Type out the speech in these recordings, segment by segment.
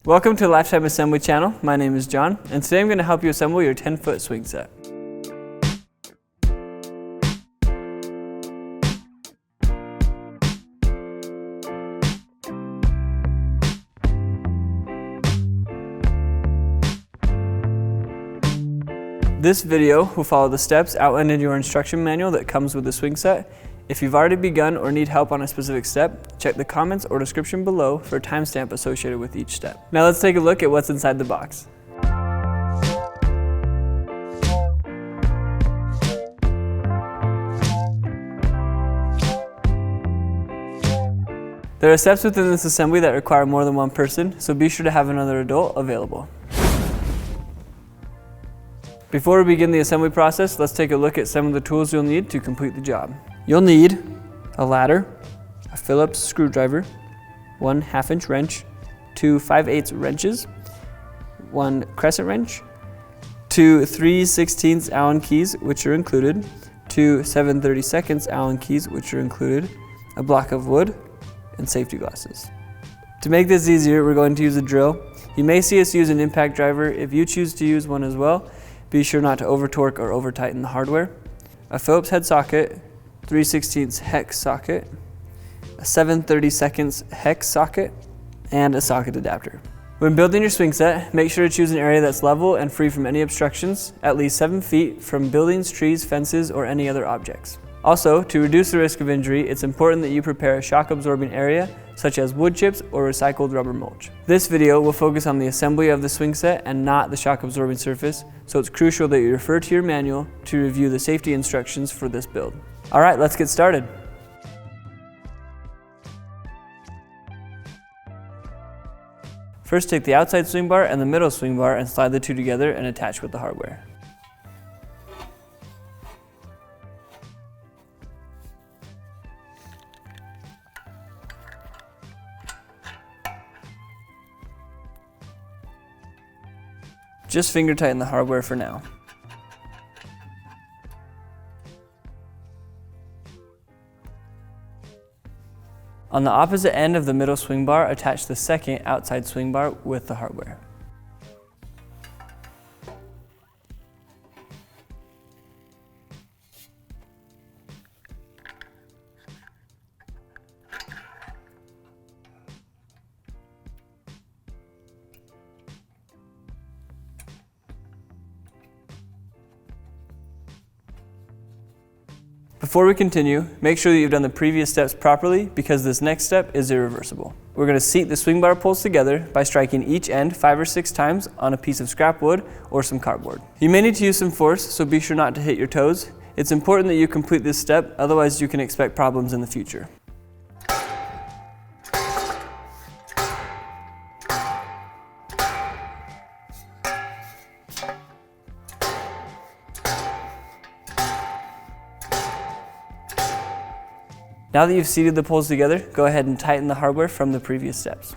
Welcome to Lifetime Assembly channel. My name is John, and today I'm going to help you assemble your 10-foot swing set. This video will follow the steps outlined in your instruction manual that comes with the swing set. If you've already begun or need help on a specific step, check the comments or description below for a timestamp associated with each step. Now let's take a look at what's inside the box. There are steps within this assembly that require more than one person, so be sure to have another adult available. Before we begin the assembly process, let's take a look at some of the tools you'll need to complete the job. You'll need a ladder, a Phillips screwdriver, one 1/2-inch wrench, two 5/8 wrenches, one crescent wrench, two 3/16 Allen keys, which are included, two 7/32 Allen keys, which are included, a block of wood, and safety glasses. To make this easier, we're going to use a drill. You may see us use an impact driver. If you choose to use one as well, be sure not to over torque or over tighten the hardware. A Phillips head socket, 3/16 hex socket, a 7/32 hex socket, and a socket adapter. When building your swing set, make sure to choose an area that's level and free from any obstructions, at least 7 feet from buildings, trees, fences, or any other objects. Also, to reduce the risk of injury, it's important that you prepare a shock-absorbing area, such as wood chips or recycled rubber mulch. This video will focus on the assembly of the swing set and not the shock-absorbing surface, so it's crucial that you refer to your manual to review the safety instructions for this build. All right, let's get started. First, take the outside swing bar and the middle swing bar and slide the two together and attach with the hardware. Just finger tighten the hardware for now. On the opposite end of the middle swing bar, attach the second outside swing bar with the hardware. Before we continue, make sure that you've done the previous steps properly because this next step is irreversible. We're going to seat the swing bar poles together by striking each end 5 or 6 times on a piece of scrap wood or some cardboard. You may need to use some force, so be sure not to hit your toes. It's important that you complete this step, otherwise you can expect problems in the future. Now that you've seated the poles together, go ahead and tighten the hardware from the previous steps.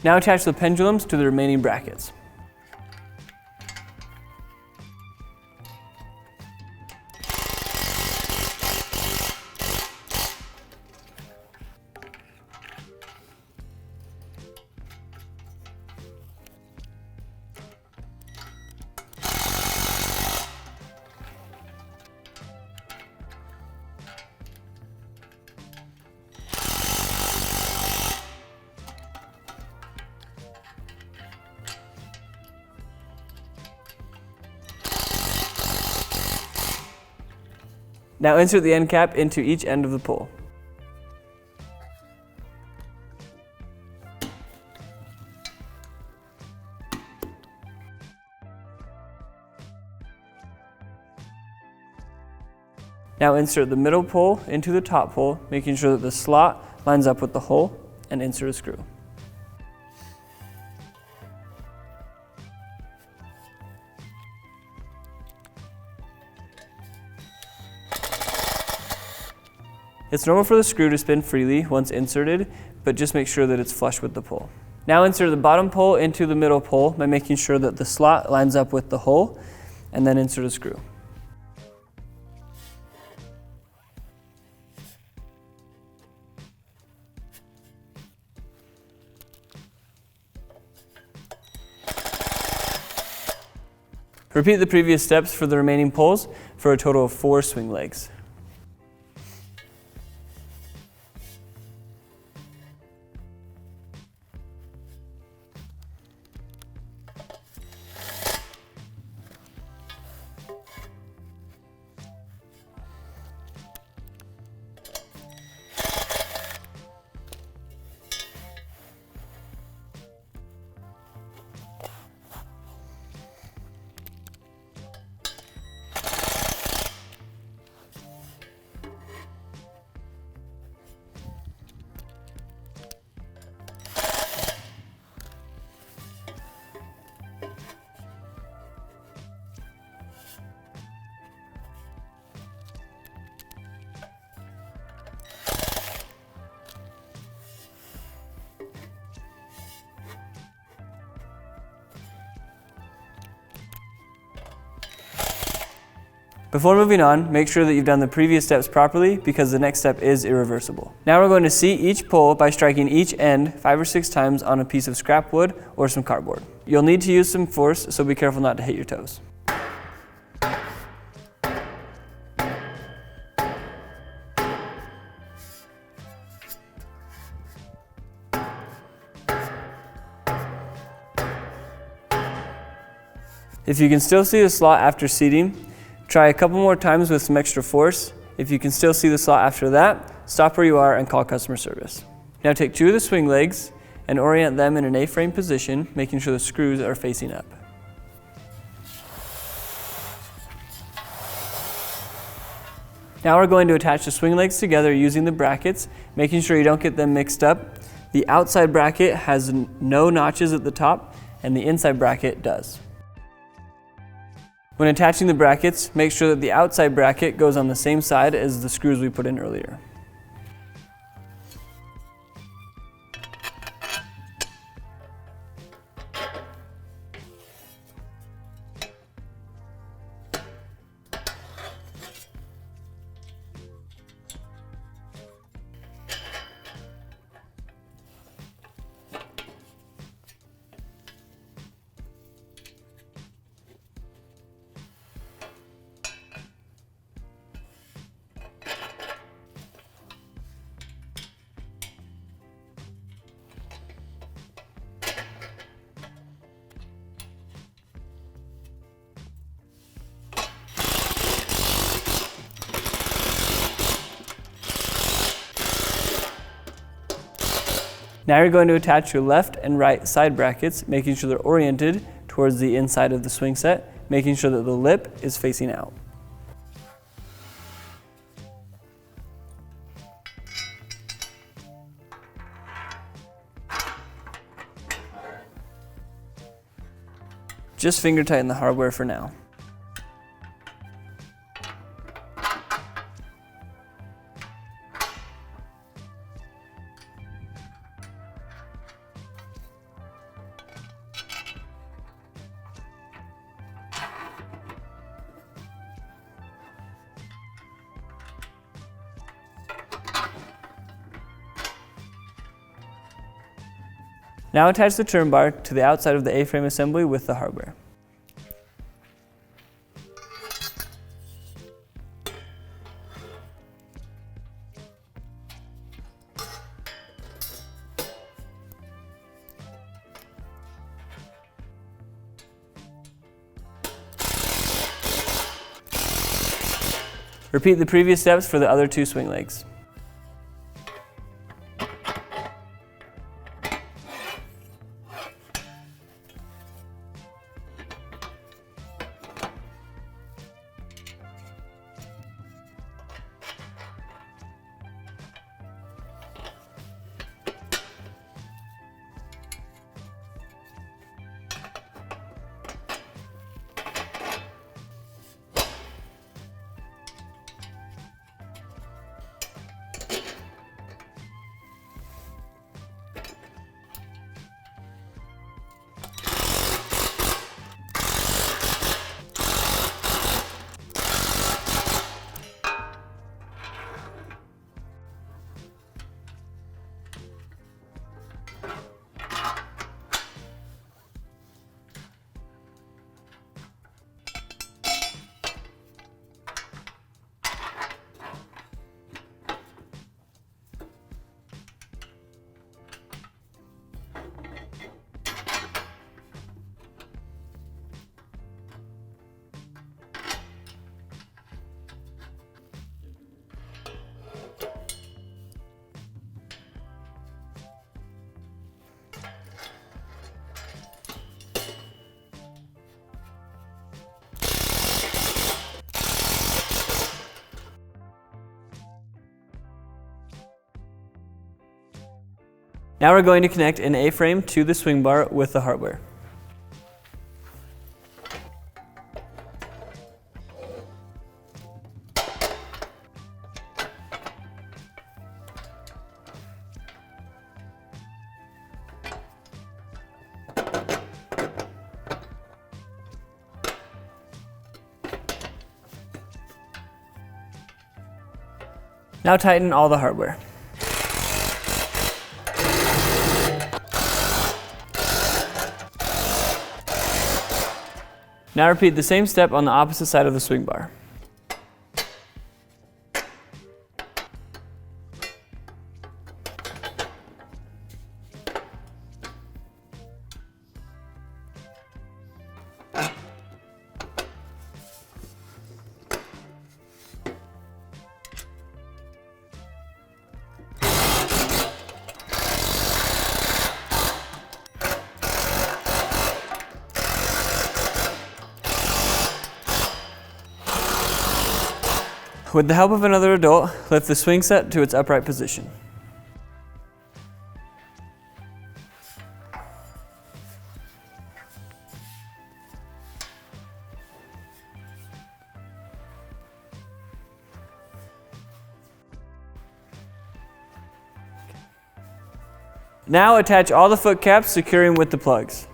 Now attach the pendulums to the remaining brackets. Now insert the end cap into each end of the pole. Now insert the middle pole into the top pole, making sure that the slot lines up with the hole, and insert a screw. It's normal for the screw to spin freely once inserted, but just make sure that it's flush with the pole. Now insert the bottom pole into the middle pole by making sure that the slot lines up with the hole, and then insert a screw. Repeat the previous steps for the remaining poles for a total of 4 swing legs. Before moving on, make sure that you've done the previous steps properly because the next step is irreversible. Now we're going to seat each pole by striking each end 5 or 6 times on a piece of scrap wood or some cardboard. You'll need to use some force, so be careful not to hit your toes. If you can still see the slot after seating, try a couple more times with some extra force. If you can still see the slot after that, stop where you are and call customer service. Now take 2 of the swing legs and orient them in an A-frame position, making sure the screws are facing up. Now we're going to attach the swing legs together using the brackets, making sure you don't get them mixed up. The outside bracket has no notches at the top, and the inside bracket does. When attaching the brackets, make sure that the outside bracket goes on the same side as the screws we put in earlier. Now you're going to attach your left and right side brackets, making sure they're oriented towards the inside of the swing set, making sure that the lip is facing out. Just finger tighten the hardware for now. Now attach the turn bar to the outside of the A-frame assembly with the hardware. Repeat the previous steps for the other 2 swing legs. Now we're going to connect an A-frame to the swing bar with the hardware. Now tighten all the hardware. Now repeat the same step on the opposite side of the swing bar. With the help of another adult, lift the swing set to its upright position. Now attach all the foot caps, securing with the plugs.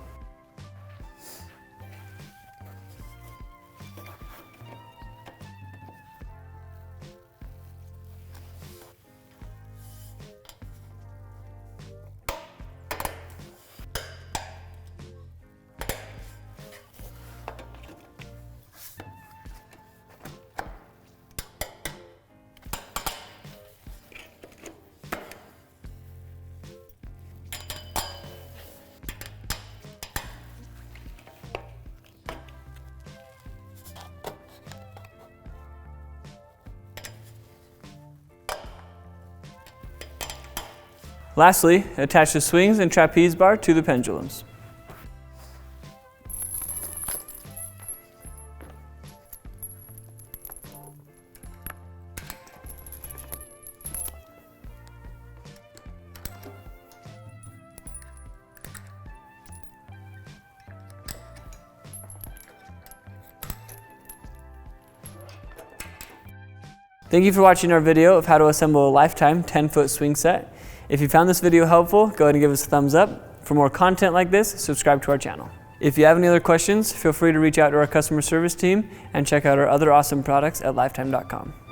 Lastly, attach the swings and trapeze bar to the pendulums. Thank you for watching our video of how to assemble a lifetime 10-foot swing set. If you found this video helpful, go ahead and give us a thumbs up. For more content like this, subscribe to our channel. If you have any other questions, feel free to reach out to our customer service team and check out our other awesome products at lifetime.com.